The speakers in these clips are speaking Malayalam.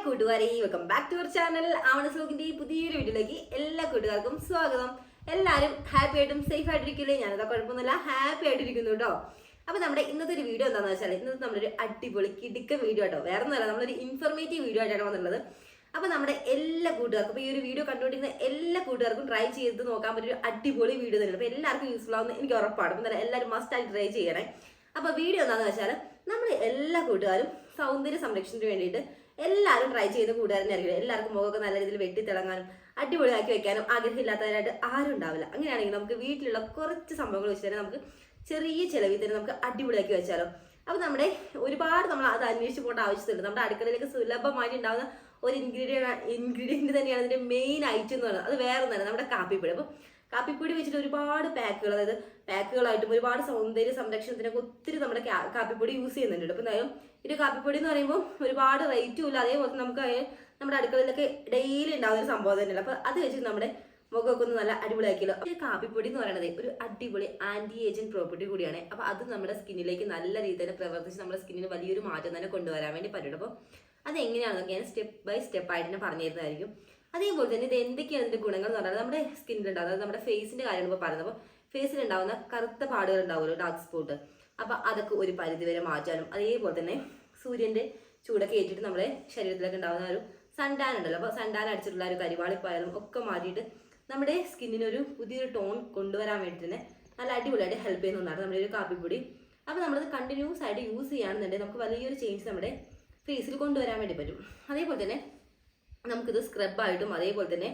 കൂട്ടുകാരെ, welcome back to our channel. ആവണസ്ലോക്കിന്റെ പുതിയൊരു വീഡിയോയിലേക്ക് എല്ലാ കൂട്ടുകാർക്കും സ്വാഗതം. എല്ലാവരും ഹാപ്പി ആയിട്ടും സേഫ് ആയിട്ടിരിക്കില്ലേ? ഞാനതാ കുഴപ്പമൊന്നുമില്ല, ഹാപ്പി ആയിട്ടിരിക്കുന്നു കേട്ടോ. അപ്പൊ നമ്മുടെ ഇന്നത്തെ ഒരു വീഡിയോ എന്താണെന്ന് വെച്ചാൽ, ഇന്നത്തെ നമ്മളൊരു അടിപൊളി കിടുക്കൻ വീഡിയോ കേട്ടോ. വേറെ ഒന്നുമല്ല, നമ്മളൊരു ഇൻഫോർമേറ്റീവ് വീഡിയോ ആയിട്ടാണ് വന്നിട്ടുള്ളത്. അപ്പൊ നമ്മുടെ എല്ലാ കൂട്ടുകാർക്കും, അപ്പൊ ഈ ഒരു വീഡിയോ കണ്ടുകൊണ്ടിരിക്കുന്ന എല്ലാ കൂട്ടുകാർക്കും ട്രൈ ചെയ്ത് നോക്കാൻ പറ്റിയ ഒരു അടിപൊളി വീഡിയോ തന്നെയാണ്. അപ്പൊ എല്ലാവർക്കും യൂസ്ഫുൾ ആവുന്ന എനിക്ക് ഉറപ്പാണ്. അപ്പം എല്ലാവരും മസ്റ്റ് ആയിട്ട് ട്രൈ ചെയ്യണേ. അപ്പൊ വീഡിയോ എന്താണെന്ന് വെച്ചാൽ, നമ്മൾ എല്ലാ കൂട്ടുകാരും സൗന്ദര്യ സംരക്ഷണത്തിന് വേണ്ടിയിട്ട് എല്ലാവരും ട്രൈ ചെയ്ത് കൂട്ടുകാരനെ അറിയില്ല. എല്ലാവർക്കും മുഖമൊക്കെ നല്ല രീതിയിൽ വെട്ടിത്തിളങ്ങാനും അടിപൊളിയാക്കി വെക്കാനും ആഗ്രഹമില്ലാത്തവരായിട്ട് ആരും ഉണ്ടാവില്ല. അങ്ങനെയാണെങ്കിൽ നമുക്ക് വീട്ടിലുള്ള കുറച്ച് സംഭവങ്ങൾ വെച്ച് തന്നെ നമുക്ക് ചെറിയ ചിലവിൽ തന്നെ നമുക്ക് അടിപൊളിയാക്കി വെച്ചാലോ. അപ്പോൾ നമ്മുടെ ഒരുപാട് നമ്മൾ അത് അന്വേഷിച്ച് പോകേണ്ട ആവശ്യമില്ല. നമ്മുടെ അടുക്കളയിലേക്ക് സുലഭമായിട്ട് ഉണ്ടാകുന്ന ഒരു ഇൻഗ്രീഡിയൻറ്റ് തന്നെയാണ് അതിൻ്റെ മെയിൻ ഐറ്റം എന്ന് പറയുന്നത്. അത് വേറെ ഒന്നല്ല, നമ്മുടെ കാപ്പിപ്പൊടി. അപ്പോൾ കാപ്പിപ്പൊടി വെച്ചിട്ട് ഒരുപാട് പാക്കുകൾ, അതായത് പാക്കുകളായിട്ടും ഒരുപാട് സൗന്ദര്യ സംരക്ഷണത്തിനൊക്കെ ഒത്തിരി നമ്മുടെ കാപ്പിപ്പൊടി യൂസ് ചെയ്യുന്നുണ്ട്. അപ്പോൾ എന്തായാലും ഒരു കാപ്പിപ്പൊടി എന്ന് പറയുമ്പോൾ ഒരുപാട് റേറ്റും ഇല്ല, അതേപോലെ നമുക്ക് നമ്മുടെ അടുക്കളയിലൊക്കെ ഡെയിലി ഉണ്ടാകുന്ന ഒരു സംഭവം തന്നെയല്ല. അപ്പോൾ അത് വെച്ചിട്ട് നമ്മുടെ മുഖമൊക്കെ ഒന്ന് നല്ല അടിപൊളിയാക്കിയല്ലോ. ഈ കാപ്പിപ്പൊടി എന്ന് പറയുന്നത് ഒരു അടിപൊളി ആന്റി ഏജിങ് പ്രോപ്പർട്ടി കൂടിയാണ്. അപ്പോൾ അത് നമ്മുടെ സ്കിന്നിലേക്ക് നല്ല രീതിയിൽ തന്നെ പ്രവർത്തിച്ച് നമ്മുടെ സ്കിന്നിന് വലിയൊരു മാറ്റം തന്നെ കൊണ്ടുവരാൻ വേണ്ടി പറ്റും. അപ്പോൾ അതെങ്ങനെയാണെന്നൊക്കെ ഞാൻ സ്റ്റെപ്പ് ബൈ സ്റ്റെപ്പ് ആയിട്ട് തന്നെ പറഞ്ഞു തരുന്നതായിരിക്കും. അതേപോലെ തന്നെ ഇത് എന്തൊക്കെയാണ് ഇതിന്റെ ഗുണങ്ങൾ എന്ന് പറഞ്ഞാൽ, നമ്മുടെ സ്കിന്നിലുണ്ടാകും, അതായത് നമ്മുടെ ഫേസിന്റെ കാര്യമാണ് ഇപ്പോൾ പറയുന്നത്. അപ്പോൾ ഫേസിലുണ്ടാകുന്ന കറുത്ത പാടുകൾ ഉണ്ടാവുമല്ലോ, ഡാർക്ക് സ്പോട്ട്, അപ്പോൾ അതൊക്കെ ഒരു പരിധിവരെ മാറ്റാനും, അതേപോലെ തന്നെ സൂര്യന്റെ ചൂടൊക്കെ ഏറ്റിട്ട് നമ്മുടെ ശരീരത്തിലൊക്കെ ഉണ്ടാകുന്ന ഒരു സൺടാൻ ഉണ്ടല്ലോ, അപ്പോൾ സൺടാൻ അടിച്ചിട്ടുള്ള ഒരു കരിവാളിപ്പായാലും ഒക്കെ മാറ്റിയിട്ട് നമ്മുടെ സ്കിന്നിനൊരു പുതിയൊരു ടോൺ കൊണ്ടുവരാൻ വേണ്ടി തന്നെ നല്ല അടിപൊളിയായിട്ട് ഹെൽപ്പ് ചെയ്യുന്ന ഒന്നാണ് നമ്മുടെ ഒരു കാപ്പിപ്പൊടി. അപ്പോൾ നമ്മളത് കണ്ടിന്യൂസ് ആയിട്ട് യൂസ് ചെയ്യുകയാണെന്നുണ്ടെങ്കിൽ നമുക്ക് വലിയൊരു ചേഞ്ച് നമ്മുടെ ഫേസിൽ കൊണ്ടുവരാൻ വേണ്ടി പറ്റും. അതേപോലെ തന്നെ നമുക്കിത് സ്ക്രബായിട്ടും അതേപോലെ തന്നെ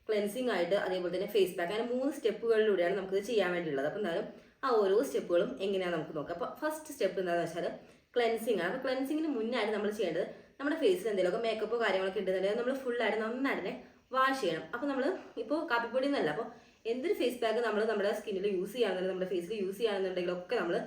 ക്ലെൻസിങ് ആയിട്ട് അതേപോലെ തന്നെ ഫേസ് പാക്ക്, അങ്ങനെ 3 സ്റ്റെപ്പുകളിലൂടെയാണ് നമുക്കിത് ചെയ്യാൻ വേണ്ടിയുള്ളത്. അപ്പോൾ എന്തായാലും ആ ഓരോ സ്റ്റെപ്പുകളും എങ്ങനെയാണ് നമുക്ക് നോക്കാം. അപ്പോൾ ഫസ്റ്റ് സ്റ്റെപ്പ് എന്താണെന്ന് വെച്ചാൽ ക്ലെൻസിങ് ആണ്. അപ്പോൾ ക്ലെൻസിങ്ങിന് മുന്നായിട്ട് നമ്മൾ ചെയ്യേണ്ടത്, നമ്മുടെ ഫേസിൽ എന്തെങ്കിലുമൊക്കെ മേക്കപ്പോ കാര്യങ്ങളൊക്കെ ഉണ്ടെന്നുണ്ടെങ്കിൽ നമ്മൾ ഫുള്ളായിട്ട് നന്നായിട്ട് തന്നെ വാഷ് ചെയ്യണം. അപ്പോൾ നമ്മൾ ഇപ്പോൾ കാപ്പിപ്പൊടി എന്നല്ല, അപ്പോൾ എന്തൊരു ഫേസ് പാക്ക് നമ്മൾ നമ്മുടെ സ്കിന്നിൽ യൂസ് ചെയ്യുകയാണെന്നുണ്ടെങ്കിൽ, നമ്മുടെ ഫേസിൽ യൂസ് ചെയ്യുകയാണെന്നുണ്ടെങ്കിലൊക്കെ നമ്മൾ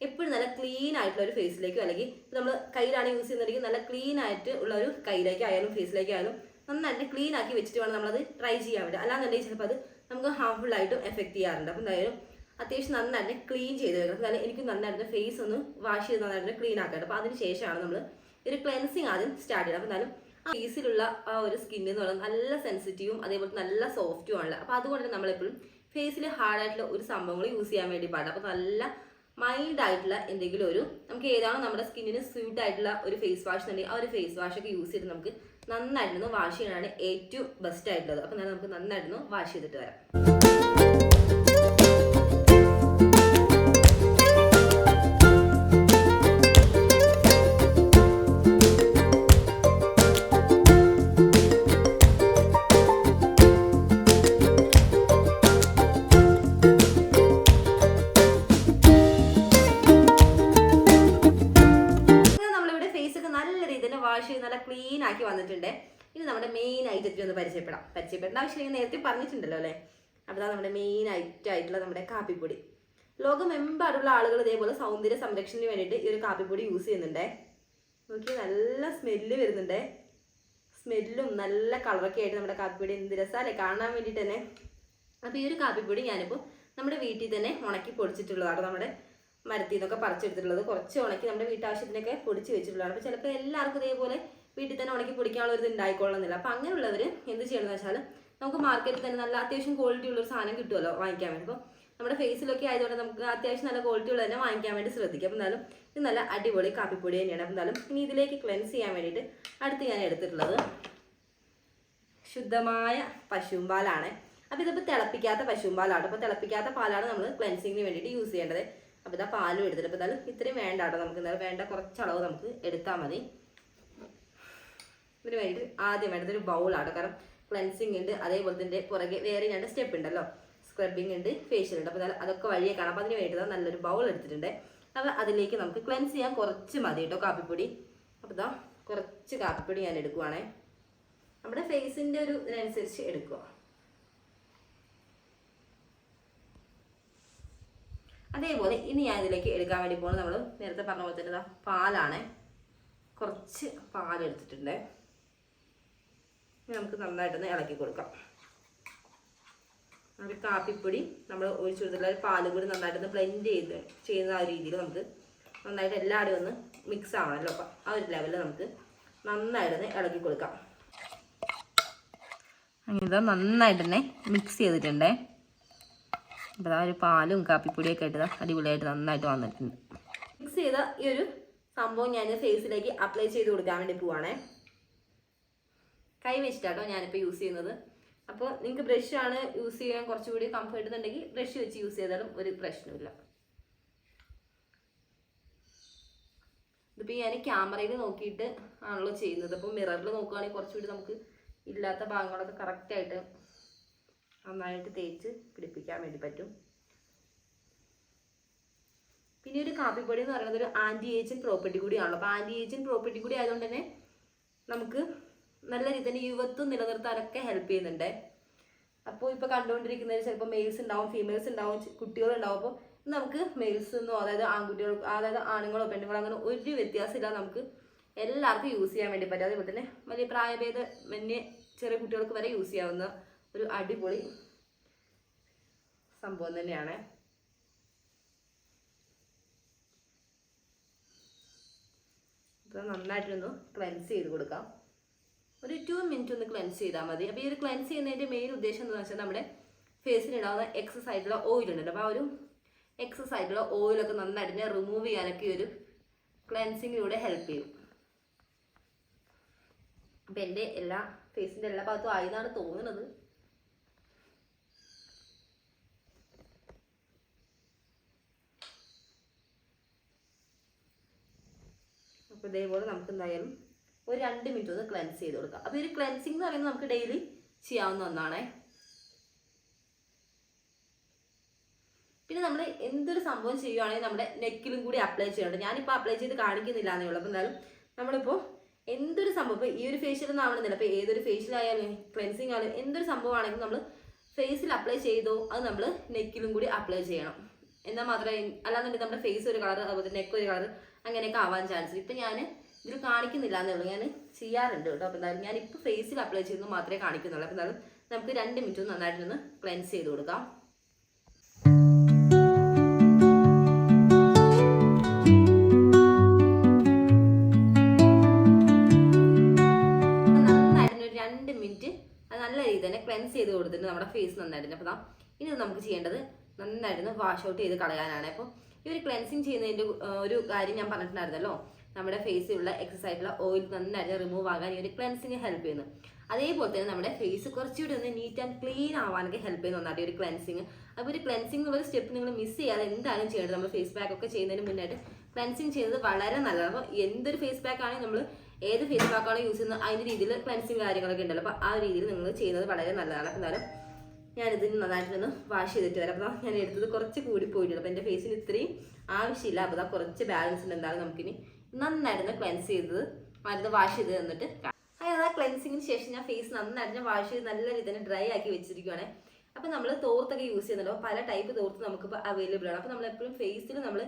എപ്പോഴും നല്ല ക്ലീൻ ആയിട്ടുള്ള ഒരു ഫേസിലേക്കോ, അല്ലെങ്കിൽ നമ്മൾ കയ്യിലാണ് യൂസ് ചെയ്യുന്നുണ്ടെങ്കിൽ നല്ല ക്ലീൻ ആയിട്ട് ഉള്ള ഒരു കയ്യിലേക്ക് ആയാലും ഫേസിലേക്ക് ആയാലും നന്നായിട്ട് ക്ലീൻ ആക്കി വെച്ചിട്ട് വേണം നമ്മളത് ട്രൈ ചെയ്യാൻ വേണ്ടി. അല്ലാന്നുണ്ടെങ്കിൽ ചിലപ്പോൾ അത് നമുക്ക് ഹാർംഫുൾ ആയിട്ടും എഫക്ട് ചെയ്യാറുണ്ട്. അപ്പോൾ എന്തായാലും അത്യാവശ്യം നന്നായിട്ട് ക്ലീൻ ചെയ്ത് വെക്കണം. എന്നാലും എനിക്ക് നന്നായിട്ട് ഫേസ് ഒന്ന് വാഷ് ചെയ്ത് നന്നായിട്ട് ക്ലീൻ ആക്കണം. അപ്പോൾ അതിന് ശേഷമാണ് നമ്മൾ ഒരു ക്ലെൻസിങ് ആദ്യം സ്റ്റാർട്ട് ചെയ്യണം. അപ്പോൾ എന്നാലും ആ ഫേസിലുള്ള ആ ഒരു സ്കിൻ എന്ന് പറയുന്നത് നല്ല സെൻസിറ്റീവും അതേപോലെ നല്ല സോഫ്റ്റും ആണല്ലോ. അപ്പോൾ അതുകൊണ്ട് നമ്മളെപ്പോഴും ഫേസിൽ ഹാർഡായിട്ടുള്ള ഒരു സംഭവങ്ങൾ യൂസ് ചെയ്യാൻ വേണ്ടി പാടില്ല. അപ്പോൾ നല്ല മൈൽഡ് ആയിട്ടുള്ള എന്തെങ്കിലും ഒരു, നമുക്ക് ഏതാണോ നമ്മുടെ സ്കിന്നിന് സ്യൂട്ട് ആയിട്ടുള്ള ഒരു ഫേസ് വാഷ് ഉണ്ടെങ്കിൽ ആ ഒരു ഫേസ് വാഷ് ഒക്കെ യൂസ് ചെയ്ത് നമുക്ക് നന്നായിട്ടൊന്ന് വാഷ് ചെയ്യാനാണ് ഏറ്റവും ബെസ്റ്റ് ആയിട്ടുള്ളത്. അപ്പോൾ നമുക്ക് നന്നായിട്ടൊന്ന് വാഷ് ചെയ്തിട്ട് വരാം. വാഷ് ചെയ്ത് നല്ല ക്ലീൻ ആക്കി വന്നിട്ടുണ്ട്. ഇനി നമ്മുടെ മെയിൻ ഐറ്റത്തിൽ ഒന്ന് പരിചയപ്പെടേണ്ട ആവശ്യമില്ല, നേരത്തെ പറഞ്ഞിട്ടുണ്ടല്ലോ അല്ലേ. അപ്പോൾ നമ്മുടെ മെയിൻ ഐറ്റം ആയിട്ടുള്ള നമ്മുടെ കാപ്പിപ്പൊടി. ലോകമെമ്പാടുള്ള ആളുകൾ ഇതേപോലെ സൗന്ദര്യ സംരക്ഷണത്തിന് വേണ്ടിയിട്ട് ഈ ഒരു കാപ്പിപ്പൊടി യൂസ് ചെയ്യുന്നുണ്ടേ. നോക്കി, നല്ല സ്മെല്ല് വരുന്നുണ്ട്, സ്മെല്ലും നല്ല കളറൊക്കെ ആയിട്ട് നമ്മുടെ കാപ്പിപ്പൊടി എന്ത് രസമല്ലേ കാണാൻ വേണ്ടിയിട്ട് തന്നെ. അപ്പോൾ ഈ ഒരു കാപ്പിപ്പൊടി ഞാനിപ്പോൾ നമ്മുടെ വീട്ടിൽ തന്നെ ഉണക്കി പൊടിച്ചിട്ടുള്ളതാണ്. നമ്മുടെ മരത്തിൽ നിന്നൊക്കെ പറിച്ചെടുത്തിട്ടുള്ളത്, കുറച്ച് ഉണക്കി നമ്മുടെ വീട്ടാവശ്യത്തിനൊക്കെ പൊടിച്ച് വെച്ചിട്ടുള്ളതാണ്. അപ്പോൾ ചിലപ്പോൾ എല്ലാവർക്കും ഇതേപോലെ വീട്ടിൽ തന്നെ ഉണക്കി പൊടിക്കാനുള്ള ഒരു ഇത് ഉണ്ടായിക്കൊള്ളുന്നില്ല. അപ്പോൾ അങ്ങനെയുള്ളവർ എന്ത് ചെയ്യണമെന്ന് വെച്ചാൽ, നമുക്ക് മാർക്കറ്റിൽ തന്നെ നല്ല അത്യാവശ്യം ക്വാളിറ്റി ഉള്ളൊരു സാധനം കിട്ടുമല്ലോ വാങ്ങിക്കാൻ വേണ്ടി. അപ്പോൾ നമ്മുടെ ഫേസിലൊക്കെ ആയതുകൊണ്ട് നമുക്ക് അത്യാവശ്യം നല്ല ക്വാളിറ്റി ഉള്ള തന്നെ വാങ്ങിക്കാൻ വേണ്ടി ശ്രദ്ധിക്കും. അപ്പോൾ എന്നാലും ഇത് നല്ല അടിപൊളി കാപ്പിപ്പൊടി തന്നെയാണ്. അപ്പോൾ എന്നാലും ഇനി ഇതിലേക്ക് ക്ലെൻസ് ചെയ്യാൻ വേണ്ടിയിട്ട് അടുത്ത് ഞാൻ എടുത്തിട്ടുള്ളത് ശുദ്ധമായ പശുമ്പാലാണ്. അപ്പോൾ ഇതിപ്പോൾ തിളപ്പിക്കാത്ത പശുമ്പാലാണ്. അപ്പോൾ തിളപ്പിക്കാത്ത പാലാണ് നമ്മൾ ക്ലെൻസിങ്ങിന് വേണ്ടിയിട്ട് യൂസ് ചെയ്യേണ്ടത്. അപ്പോൾ ഇതാ പാലും എടുത്തിട്ട്, അപ്പോൾ എന്തായാലും ഇത്രയും വേണ്ട കേട്ടോ, നമുക്ക് എന്തായാലും വേണ്ട കുറച്ചളവ് നമുക്ക് എടുത്താൽ മതി. ഇതിന് വേണ്ടിയിട്ട് ആദ്യം വേണ്ടത് ഒരു ബൗളാണ്. കാരണം ക്ലെൻസിങ് ഉണ്ട്, അതേപോലെ തന്നെ പുറകെ വേറെ 2 സ്റ്റെപ്പ് ഉണ്ടല്ലോ, സ്ക്രബിങ് ഉണ്ട്, ഫേഷ്യൽ ഉണ്ട്. അപ്പോൾ അതൊക്കെ വഴിയെ കാണാം. അപ്പോൾ അതിന് വേണ്ടിയിട്ട് നല്ലൊരു ബൗൾ എടുത്തിട്ടുണ്ട്. അപ്പോൾ അതിലേക്ക് നമുക്ക് ക്ലെൻസ് ചെയ്യാൻ കുറച്ച് മതി കേട്ടോ കാപ്പിപ്പൊടി. അപ്പോൾ ഇതാ കുറച്ച് കാപ്പിപ്പൊടി ഞാൻ എടുക്കുവാണേ, നമ്മുടെ ഫേസിൻ്റെ ഒരു ഇതിനനുസരിച്ച് എടുക്കുക. അതേപോലെ ഇനി ഞാൻ ഇതിലേക്ക് എടുക്കാൻ വേണ്ടി പോകുന്നത്, നമ്മൾ നേരത്തെ പറഞ്ഞ പോലെ തന്നെ പാലാണ്. കുറച്ച് പാലെടുത്തിട്ടുണ്ട്, നമുക്ക് നന്നായിട്ടൊന്ന് ഇളക്കി കൊടുക്കാം. നമുക്ക് കാപ്പിപ്പൊടി നമ്മൾ ഒഴിച്ചു കൊടുത്തിട്ടുള്ള ഒരു പാലും കൂടി നന്നായിട്ടൊന്ന് ബ്ലെൻഡ് ചെയ്യുന്ന ആ രീതിയിൽ നമുക്ക് നന്നായിട്ട് എല്ലാവരും ഒന്ന് മിക്സ് ആവണമല്ലോ. അപ്പം ആ ഒരു ലെവലിൽ നമുക്ക് നന്നായിട്ട് ഇളക്കി കൊടുക്കാം. ഇത് നന്നായിട്ട് തന്നെ മിക്സ് ചെയ്തിട്ടുണ്ടേ. അപ്പോൾ ഒരു പാലും കാപ്പിപ്പൊടിയൊക്കെ ഇട്ടത് അടിപൊളിയായിട്ട് നന്നായിട്ട് വന്നിട്ടുണ്ട്. മിക്സ് ചെയ്ത ഈ ഒരു സംഭവം ഞാൻ ഫേസിലേക്ക് അപ്ലൈ ചെയ്ത് കൊടുക്കാൻ വേണ്ടി പോവാണേ. കൈ വെച്ചിട്ടാട്ടോ ഞാനിപ്പോൾ യൂസ് ചെയ്യുന്നത്. അപ്പോൾ നിങ്ങൾക്ക് ബ്രഷാണ് യൂസ് ചെയ്യാൻ കുറച്ചുകൂടി കംഫർട്ട് ഉണ്ടെങ്കിൽ ബ്രഷ് വെച്ച് യൂസ് ചെയ്താലും ഒരു പ്രശ്നമില്ല. ഇതിപ്പോൾ ഞാൻ ക്യാമറയിൽ നോക്കിയിട്ട് ആണല്ലോ ചെയ്യുന്നത്. അപ്പോൾ മിററിൽ നോക്കുകയാണെങ്കിൽ കുറച്ചുകൂടി നമുക്ക് ഇല്ലാത്ത ഭാഗങ്ങളൊക്കെ കറക്റ്റായിട്ട് നന്നായിട്ട് തേച്ച് പിടിപ്പിക്കാൻ വേണ്ടി പറ്റും. പിന്നെ ഒരു കാപ്പിപ്പൊടി എന്ന് പറയുന്നത് ഒരു ആൻറ്റി ഏജിങ് പ്രോപ്പർട്ടി കൂടിയാണല്ലോ. അപ്പോൾ ആൻറ്റി ഏജിങ് പ്രോപ്പർട്ടി കൂടി ആയതുകൊണ്ട് തന്നെ നമുക്ക് നല്ല രീതിയിൽ യുവത്വം നിലനിർത്താനൊക്കെ ഹെൽപ്പ് ചെയ്യുന്നുണ്ട്. അപ്പോൾ ഇപ്പോൾ കണ്ടുകൊണ്ടിരിക്കുന്നതിൽ ചിലപ്പോൾ മെയിൽസ് ഉണ്ടാവും, ഫീമെയിൽസ് ഉണ്ടാവും, കുട്ടികളുണ്ടാവും. അപ്പോൾ നമുക്ക് മെയിൽസ് എന്നോ അതായത് ആൺകുട്ടികൾ അതായത് ആണുങ്ങളോ പെണ്ണുങ്ങളോ അങ്ങനെ ഒരു വ്യത്യാസമില്ല, നമുക്ക് എല്ലാവർക്കും യൂസ് ചെയ്യാൻ വേണ്ടി പറ്റും. അതേപോലെ തന്നെ വലിയ പ്രായഭേദമന്യേ ചെറിയ കുട്ടികൾക്ക് വരെ യൂസ് ചെയ്യാവുന്ന ഒരു അടിപൊളി സംഭവം തന്നെയാണ്. അപ്പോൾ നന്നായിട്ടൊന്ന് ക്ലെൻസ് ചെയ്ത് കൊടുക്കാം. ഒരു 2 മിനിറ്റ് ഒന്ന് ക്ലെൻസ് ചെയ്താൽ മതി. അപ്പോൾ ഈ ഒരു ക്ലെൻസ് ചെയ്യുന്നതിൻ്റെ മെയിൻ ഉദ്ദേശം എന്താണെന്ന് വെച്ചാൽ നമ്മുടെ ഫേസിലുണ്ടാകുന്ന എക്സസ് ആയിട്ടുള്ള ഓയിൽ ഉണ്ടല്ലോ. അപ്പോൾ ആ ഒരു എക്സസ് ആയിട്ടുള്ള ഓയിലൊക്കെ നന്നായിട്ട് റിമൂവ് ചെയ്യാനൊക്കെ ഈ ഒരു ക്ലെൻസിങ്ങിലൂടെ ഹെൽപ്പ് ചെയ്യും. അപ്പം എൻ്റെ ഫേസിൻ്റെ എല്ലാ ഭാഗത്തും ആയി എന്നാണ് തോന്നുന്നത്. അപ്പോൾ ഇതേപോലെ നമുക്ക് എന്തായാലും ഒരു 2 മിനിറ്റ് ഒന്ന് ക്ലെൻസ് ചെയ്ത് കൊടുക്കാം. അപ്പോൾ ഈ ഒരു ക്ലെൻസിങ് എന്ന് പറയുന്നത് നമുക്ക് ഡെയിലി ചെയ്യാവുന്ന ഒന്നാണേ. പിന്നെ നമ്മൾ എന്തൊരു സംഭവം ചെയ്യുവാണെങ്കിൽ നമ്മുടെ നെക്കിലും കൂടി അപ്ലൈ ചെയ്യണം. ഞാനിപ്പോൾ അപ്ലൈ ചെയ്ത് കാണിക്കുന്നില്ല എന്നേ ഉള്ളൂ. അപ്പോൾ എന്തായാലും നമ്മളിപ്പോൾ എന്തൊരു സംഭവം ഇപ്പോൾ ഈ ഒരു ഫേഷ്യൽ ഒന്നും ആവണമെന്നില്ല. അപ്പോൾ ഏതൊരു ഫേഷ്യലായാലും ക്ലെൻസിങ് ആയാലും എന്തൊരു സംഭവമാണെങ്കിലും നമ്മൾ ഫേസിൽ അപ്ലൈ ചെയ്തോ അത് നമ്മൾ നെക്കിലും കൂടി അപ്ലൈ ചെയ്യണം. എന്നാൽ മാത്രമേ അല്ലാന്നുണ്ടെങ്കിൽ നമ്മുടെ ഫേസ് ഒരു കളർ അതുപോലെ നെക്ക് ഒരു കളർ അങ്ങനെയൊക്കെ ആവാൻ ചാൻസ്. ഇപ്പം ഞാൻ ഇതിൽ കാണിക്കുന്നില്ല എന്നേ ഉള്ളൂ, ഞാൻ ചെയ്യാറുണ്ട് കേട്ടോ. അപ്പോൾ എന്തായാലും ഞാനിപ്പോൾ ഫേസിൽ അപ്ലൈ ചെയ്യുന്നത് മാത്രമേ കാണിക്കുന്നുള്ളൂ. അപ്പോൾ എന്തായാലും നമുക്ക് 2 മിനിറ്റ് നന്നായിട്ടൊന്ന് ക്ലെൻസ് ചെയ്ത് കൊടുക്കാം. നന്നായിട്ടൊരു 2 മിനിറ്റ് അത് നല്ല രീതിയിൽ തന്നെ ക്ലെൻസ് ചെയ്ത് കൊടുത്തിട്ട് നമ്മുടെ ഫേസ് നന്നായിട്ടുണ്ട്. അപ്പോൾ ഇനി നമുക്ക് ചെയ്യേണ്ടത് നന്നായിട്ടൊന്ന് വാഷ് ഔട്ട് ചെയ്ത് കളയാനാണ്. അപ്പോൾ ഈ ഒരു ക്ലെൻസിങ് ചെയ്യുന്നതിൻ്റെ ഒരു കാര്യം ഞാൻ പറഞ്ഞിട്ടുണ്ടായിരുന്നല്ലോ, നമ്മുടെ ഫേസിലുള്ള എക്സസ് ആയിട്ടുള്ള ഓയിൽ നന്നായിട്ട് റിമൂവ് ആകാൻ ഈ ഒരു ക്ലെൻസിങ് ഹെൽപ്പ് ചെയ്യുന്നു. അതേപോലെ തന്നെ നമ്മുടെ ഫേസ് കുറച്ചുകൂടി ഒന്ന് നീറ്റ് ആൻഡ് ക്ലീൻ ആവാനൊക്കെ ഹെൽപ്പ് ചെയ്യുന്ന ഒന്നാണ് ഈ ഒരു ക്ലെൻസിങ്. അപ്പോൾ ഒരു ക്ലെൻസിങ് എന്നുള്ള സ്റ്റെപ്പ് നിങ്ങൾ മിസ് ചെയ്യാതെ എന്തായാലും ചെയ്യേണ്ടത്. നമ്മൾ ഫേസ് പാക്ക് ഒക്കെ ചെയ്യുന്നതിന് മുന്നായിട്ട് ക്ലെൻസിങ് ചെയ്യുന്നത് വളരെ നല്ലതാണ്. അപ്പോൾ എന്തൊരു ഫേസ് പാക്ക് ആണെങ്കിൽ നമ്മൾ ഏത് ഫേസ് പാക്കാണോ യൂസ് ചെയ്യുന്നത് അതിൻ്റെ രീതിയിൽ ക്ലെൻസിങ് കാര്യങ്ങളൊക്കെ ഉണ്ടല്ലോ. അപ്പോൾ ആ രീതിയിൽ നിങ്ങൾ ചെയ്യുന്നത് വളരെ നല്ലതാണ്. എന്നാലും ഞാനിതിന് നന്നായിട്ടൊന്ന് വാഷ് ചെയ്തിട്ട് വരാം. അപ്പോൾ ഞാൻ എടുത്തത് കുറച്ച് കൂടി പോയിട്ടുണ്ട്. അപ്പോൾ എൻ്റെ ഫേസിന് ഇത്രയും ആവശ്യമില്ല. അപ്പോൾ കുറച്ച് ബാലൻസ് ഉണ്ട്. എന്തായാലും നമുക്കിനി നന്നായിട്ടൊന്ന് ക്ലെൻസ് ചെയ്തത് മരുന്ന് വാഷ് ചെയ്ത് തന്നിട്ട് അങ്ങനെ ആ ക്ലെൻസിങ്ങിന് ശേഷം ഞാൻ ഫേസ് നന്നായിട്ട് വാഷ് ചെയ്ത് നല്ല രീതിയിൽ തന്നെ ഡ്രൈ ആക്കി വെച്ചിരിക്കുകയാണ്. അപ്പോൾ നമ്മൾ തോർത്തൊക്കെ യൂസ് ചെയ്യുന്നുണ്ടോ, പല ടൈപ്പ് തോർത്ത് നമുക്കിപ്പോൾ അവൈലബിൾ ആണ്. അപ്പോൾ നമ്മളെപ്പോഴും ഫേസിൽ നമ്മൾ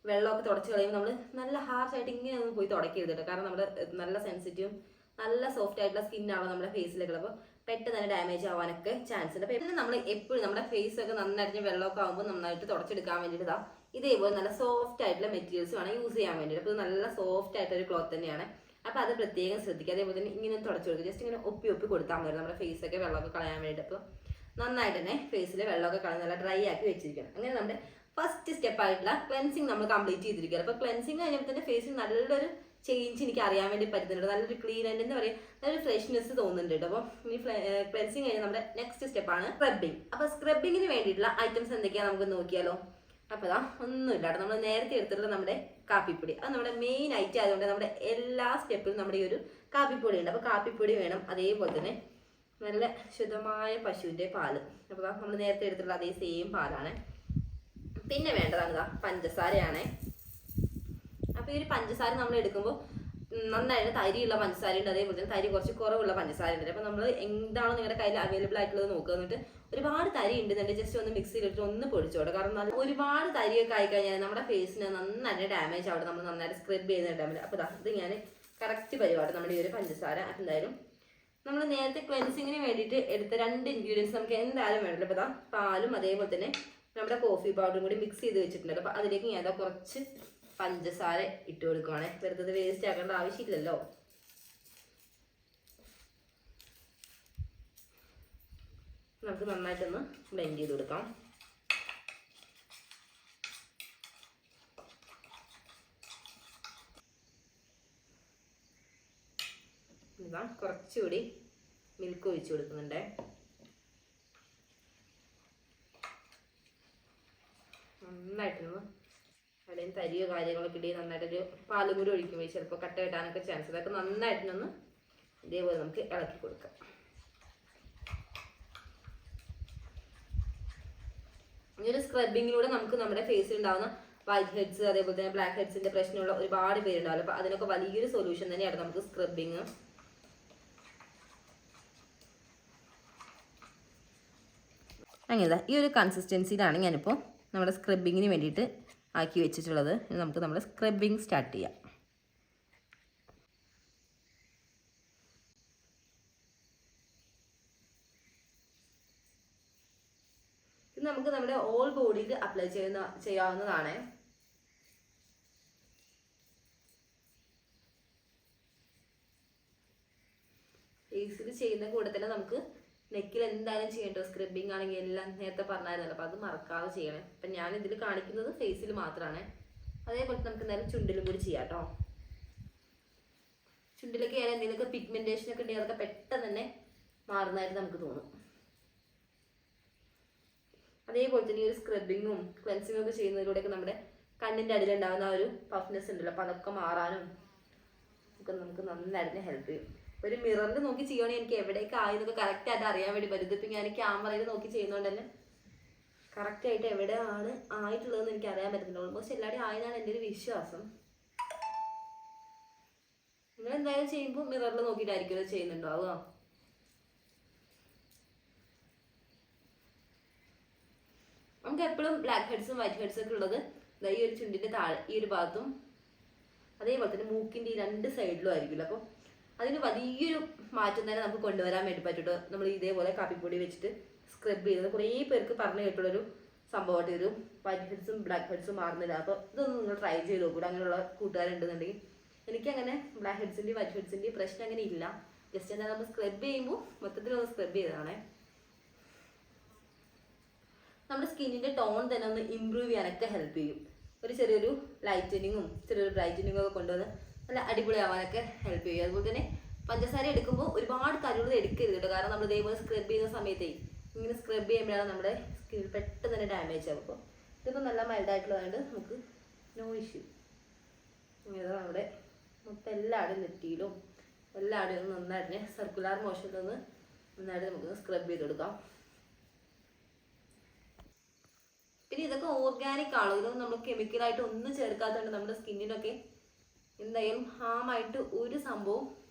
വെള്ളമൊക്കെ തുടച്ച് കളയുമ്പോൾ നമ്മൾ നല്ല ഹാർഷായിട്ട് ഇങ്ങനെ ഒന്നും പോയി തുടക്കരുത് കേട്ടോ. കാരണം നമ്മുടെ നല്ല സെൻസിറ്റീവും നല്ല സോഫ്റ്റ് ആയിട്ടുള്ള സ്കിന്നാണോ നമ്മുടെ ഫേസിലൊക്കെ. അപ്പോൾ പെട്ടെന്ന് തന്നെ ഡാമേജ് ആവാനൊക്കെ ചാൻസ് ഉണ്ട്. അപ്പോൾ പിന്നെ നമ്മൾ എപ്പോഴും നമ്മുടെ ഫേസൊക്കെ നന്നായിട്ട് വെള്ളമൊക്കെ ആകുമ്പോൾ നന്നായിട്ട് തുടച്ചെടുക്കാൻ വേണ്ടിയിട്ട് ഇതേപോലെ നല്ല സോഫ്റ്റ് ആയിട്ടുള്ള മെറ്റീരിയൽസ് വേണം യൂസ് ചെയ്യാൻ വേണ്ടിയിട്ട്. അപ്പോൾ നല്ല സോഫ്റ്റ് ആയിട്ടൊരു ക്ലോത്ത് തന്നെയാണ്. അപ്പോൾ അത് പ്രത്യേകം ശ്രദ്ധിക്കുക. അതേപോലെ തന്നെ ഇങ്ങനെ തുടച്ചു കൊടുക്കുക, ജസ്റ്റ് ഇങ്ങനെ ഒപ്പി കൊടുത്താൽ മതി നമ്മുടെ ഫേസൊക്കെ വെള്ളമൊക്കെ കളയാൻ വേണ്ടിയിട്ട്. അപ്പോൾ നന്നായിട്ട് തന്നെ ഫേസിൽ വെള്ളമൊക്കെ കളഞ്ഞ് നല്ല ഡ്രൈ ആക്കി വെച്ചിരിക്കണം. അങ്ങനെ നമ്മുടെ ഫസ്റ്റ് സ്റ്റെപ്പ് ആയിട്ടുള്ള ക്ലെൻസിങ് നമ്മൾ കംപ്ലീറ്റ് ചെയ്തിരിക്കുകയാണ്. അപ്പോൾ ക്ലെൻസിങ് കഴിഞ്ഞപ്പോൾ തന്നെ ഫേസിൽ നല്ലൊരു ചേഞ്ച് എനിക്ക് അറിയാൻ വേണ്ടി പറ്റുന്നുണ്ട്. നല്ലൊരു ക്ലീൻ ആൻഡ് എന്താ പറയുക നല്ലൊരു ഫ്രഷ്നെസ് തോന്നുന്നുണ്ട് കേട്ടോ. അപ്പോൾ ഈ ക്ലെൻസിങ് കഴിഞ്ഞാൽ നമ്മുടെ നെക്സ്റ്റ് സ്റ്റെപ്പാണ് സ്ക്രബിങ്. അപ്പോൾ സ്ക്രബിങ്ങിന് വേണ്ടിയിട്ടുള്ള ഐറ്റംസ് എന്തൊക്കെയാണ് നമുക്ക് നോക്കിയാലോ. അപ്പോൾ ഒന്നുമില്ല കേട്ടോ, നമ്മൾ നേരത്തെ എടുത്തിട്ടുള്ള നമ്മുടെ കാപ്പിപ്പൊടി അത് നമ്മുടെ മെയിൻ ഐറ്റം ആയതുകൊണ്ട് നമ്മുടെ എല്ലാ സ്റ്റെപ്പിലും നമ്മുടെ ഈ ഒരു കാപ്പിപ്പൊടി ഉണ്ട്. അപ്പോൾ കാപ്പിപ്പൊടി വേണം. അതേപോലെ തന്നെ നല്ല ശുദ്ധമായ പശുവിൻ്റെ പാല്. അപ്പോൾ നമ്മൾ നേരത്തെ എടുത്തിട്ടുള്ള അതേ സെയിം പാലാണ്. പിന്നെ വേണ്ടതാണ് പഞ്ചസാരയാണ്. അപ്പോൾ ഈ ഒരു പഞ്ചസാര നമ്മൾ എടുക്കുമ്പോൾ നന്നായിട്ട് തരിയുള്ള പഞ്ചസാര ഉണ്ട്, അതേപോലെ തന്നെ തരി കുറച്ച് കുറവുള്ള പഞ്ചസാര ഉണ്ട്. അപ്പോൾ നമ്മൾ എന്താണോ നിങ്ങളുടെ കയ്യിൽ അവൈലബിൾ ആയിട്ടുള്ളത് നോക്കുക. എന്നിട്ട് ഒരുപാട് തരി ഉണ്ടെന്നുണ്ടെങ്കിൽ ജസ്റ്റ് ഒന്ന് മിക്സിയിലിട്ട് ഒന്ന് പൊടിച്ചോട്ടെ. കാരണം ഒരുപാട് തരിയൊക്കെ ആയിക്കഴിഞ്ഞാൽ നമ്മുടെ ഫേസിന് നന്നായിട്ട് ഡാമേജ് ആവും. നമ്മൾ നന്നായിട്ട് സ്ക്രബ് ചെയ്യുന്ന ഡാമേജ്. അപ്പോൾ ഇത് ഞാൻ കറക്റ്റ് പരിപാടി നമ്മുടെ ഈ ഒരു പഞ്ചസാര. എന്തായാലും നമ്മൾ നേരത്തെ ക്ലെൻസിങ്ങിന് വേണ്ടിയിട്ട് എടുത്ത 2 ഇൻഗ്രീഡിയൻസ് നമുക്ക് എന്തായാലും വേണ്ടല്ലോ. അപ്പോൾ പാലും അതേപോലെ തന്നെ നമ്മുടെ കോഫി പൗഡറും കൂടി മിക്സ് ചെയ്ത് വെച്ചിട്ടുണ്ടല്ലോ. അപ്പോൾ അതിലേക്ക് ഞാൻ കുറച്ച് പഞ്ചസാര ഇട്ട് കൊടുക്കുവാണേ. വെറുതെ വേസ്റ്റ് ആക്കേണ്ട ആവശ്യമില്ലല്ലോ. നമുക്ക് നന്നായിട്ടൊന്ന് ബ്ലെൻഡ് ചെയ്ത് കൊടുക്കാം. ഇതാ കുറച്ചുകൂടി മിൽക്ക് ഒഴിച്ച് കൊടുക്കുന്നുണ്ട്. നന്നായിട്ടൊന്ന് അവിടെയും തരിയോ കാര്യങ്ങളൊക്കെ ഇടയിൽ നന്നായിട്ടൊരു പാലും കൂടി ഒഴിക്കുമ്പോൾ ചിലപ്പോൾ കട്ട കിട്ടാനൊക്കെ ചാൻസ്. അതൊക്കെ നന്നായിട്ടൊന്ന് ഇതേപോലെ നമുക്ക് ഇളക്കി കൊടുക്കാം. ഈ ഒരു സ്ക്രബിങ്ങിലൂടെ നമുക്ക് നമ്മുടെ ഫേസിൽ ഉണ്ടാകുന്ന വൈറ്റ് ഹെഡ്സ് അതേപോലെ തന്നെ ബ്ലാക്ക് ഹെഡ്സിന്റെ പ്രശ്നമുള്ള ഒരുപാട് പേരുണ്ടാവില്ല. അപ്പോൾ അതിനൊക്കെ വലിയൊരു സൊല്യൂഷൻ തന്നെയാണ് നമുക്ക് സ്ക്രബിങ്. അങ്ങനെ ഈ ഒരു കൺസിസ്റ്റൻസിയിലാണ് ഞാനിപ്പോൾ നമ്മുടെ സ്ക്രബിങ്ങിന് വേണ്ടിയിട്ട് ആക്കി വെച്ചിട്ടുള്ളത്. നമുക്ക് നമ്മുടെ സ്ക്രബിങ് സ്റ്റാർട്ട് ചെയ്യാം. ഇത് നമുക്ക് നമ്മുടെ ഓൾ ബോഡിയിൽ അപ്ലൈ ചെയ്യാവുന്നതാണ്. ഫേസിൽ ചെയ്യുന്ന കൂടെ തന്നെ നമുക്ക് നെക്കിൽ എന്തായാലും ചെയ്യണ്ടോ. സ്ക്രബിങ് ആണെങ്കിൽ എല്ലാം നേരത്തെ പറഞ്ഞായിരുന്നല്ലോ, അപ്പോൾ അത് മറക്കാതെ ചെയ്യണേ. അപ്പം ഞാൻ ഇതിൽ കാണിക്കുന്നത് ഫേസിൽ മാത്രമാണ്. അതേപോലെ നമുക്ക് എന്തായാലും ചുണ്ടിലും കൂടി ചെയ്യാം കേട്ടോ. ചുണ്ടിലൊക്കെ ആയാലും എന്തെങ്കിലുമൊക്കെ പിഗ്മെന്റേഷൻ ഒക്കെ ഉണ്ടെങ്കിൽ അതൊക്കെ പെട്ടെന്ന് തന്നെ മാറുന്നതായിട്ട് നമുക്ക് തോന്നും. അതേപോലെ തന്നെ ഈ ഒരു സ്ക്രബിങ്ങും ക്ലെൻസിങ്ങും ഒക്കെ ചെയ്യുന്നതിലൂടെയൊക്കെ നമ്മുടെ കണ്ണിൻ്റെ അടിയിലുണ്ടാകുന്ന ആ ഒരു പഫ്നെസ് ഉണ്ടല്ലോ, അപ്പോൾ അതൊക്കെ മാറാനും ഒക്കെ നമുക്ക് നന്നായിട്ട് ഹെൽപ്പ് ചെയ്യും. ഒരു മിററിൽ നോക്കി ചെയ്യുകയാണെങ്കിൽ എനിക്ക് എവിടേക്ക് ആയെന്നൊക്കെ കറക്റ്റായിട്ട് അറിയാൻ വേണ്ടി പറ്റും. ഇതിപ്പോൾ ഞാൻ ക്യാമറയിൽ നോക്കി ചെയ്യുന്നതുകൊണ്ട് തന്നെ കറക്റ്റായിട്ട് എവിടെയാണ് ആയിട്ടുള്ളതെന്ന് എനിക്ക് അറിയാൻ പറ്റുന്നുണ്ട്. ഓൾമോസ്റ്റ് എല്ലാവരും ആയതാണ് എൻ്റെ ഒരു വിശ്വാസം. നിങ്ങൾ എന്തായാലും ചെയ്യുമ്പോൾ മിററിൽ നോക്കിയിട്ടായിരിക്കും അത് ചെയ്യുന്നുണ്ടാവുക. നമുക്ക് എപ്പോഴും ബ്ലാക്ക് ഹെഡ്സും വൈറ്റ് ഹെഡ്സും ഒക്കെ ഉള്ളത് ഈ ഒരു ചുണ്ടിൻ്റെ താഴെ ഈ ഒരു ഭാഗത്തും അതേപോലെ തന്നെ മൂക്കിൻ്റെ ഈ രണ്ട് സൈഡിലും ആയിരിക്കില്ല. അപ്പോൾ അതിന് വലിയൊരു മാറ്റം തന്നെ നമുക്ക് കൊണ്ടുവരാൻ വേണ്ടി പറ്റും. നമ്മൾ ഇതേപോലെ കാപ്പിപ്പൊടി വെച്ചിട്ട് സ്ക്രബ് ചെയ്തത് കുറേ പേർക്ക് പറഞ്ഞു കേട്ടുള്ളൊരു സംഭവമായിട്ട് ഒരു വൈറ്റ് ഹെഡ്സും ബ്ലാക്ക് ഹെഡ്സും മാറുന്നില്ല. അപ്പോൾ ഇതൊന്നും നിങ്ങൾ ട്രൈ ചെയ്ത് നോക്കൂടെ അങ്ങനെയുള്ള കൂട്ടുകാരുണ്ടെന്നുണ്ടെങ്കിൽ. എനിക്കങ്ങനെ ബ്ലാക്ക് ഹെഡ്സിൻ്റെയും വൈറ്റ് ഹെഡ്സിൻ്റെയും പ്രശ്നം അങ്ങനെ ഇല്ല. ജസ്റ്റ് എന്താ നമ്മൾ സ്ക്രബ് ചെയ്യുമ്പോൾ മൊത്തത്തിലൊന്ന് സ്ക്രബ് ചെയ്തതാണേ. നമ്മുടെ സ്കിന്നിൻ്റെ ടോൺ തന്നെ ഒന്ന് ഇമ്പ്രൂവ് ചെയ്യാനൊക്കെ ഹെൽപ്പ് ചെയ്യും. ഒരു ചെറിയൊരു ലൈറ്റനിങ്ങും ചെറിയൊരു ബ്രൈറ്റനിങ്ങും ഒക്കെ കൊണ്ടുവന്ന് നല്ല അടിപൊളിയാവാനൊക്കെ ഹെൽപ്പ് ചെയ്യും. അതുപോലെ തന്നെ പഞ്ചസാര എടുക്കുമ്പോൾ ഒരുപാട് കരുതൽ എടുക്കരുത് കേട്ടോ. കാരണം നമ്മൾ ഇതേപോലെ സ്ക്രബ് ചെയ്യുന്ന സമയത്തേ ഇങ്ങനെ സ്ക്രബ് ചെയ്യുമ്പോഴാണ് നമ്മുടെ സ്കിന്നിൽ പെട്ടെന്ന് തന്നെ ഡാമേജ് ആകും. അപ്പോൾ ഇതിപ്പോൾ നല്ല മൈൽഡായിട്ടുള്ളതുകൊണ്ട് നമുക്ക് നോ ഇഷ്യൂ. ഇങ്ങനെ നമ്മുടെ മൊത്തം എല്ലാവരുടെയും നെറ്റിയിലും എല്ലാവരുടെയും നന്നായിട്ട് സർക്കുലർ മോഷനിലൊന്ന് നന്നായിട്ട് നമുക്ക് സ്ക്രബ് ചെയ്ത് കൊടുക്കാം. പിന്നെ ഇതൊക്കെ ഓർഗാനിക് ആണോ, ഇതൊന്നും നമ്മൾ കെമിക്കലായിട്ട് ഒന്നും ചേർക്കാത്തതുകൊണ്ട് നമ്മുടെ സ്കിന്നിനൊക്കെ എന്തായാലും ഹാമായിട്ട് ഒരു സംഭവം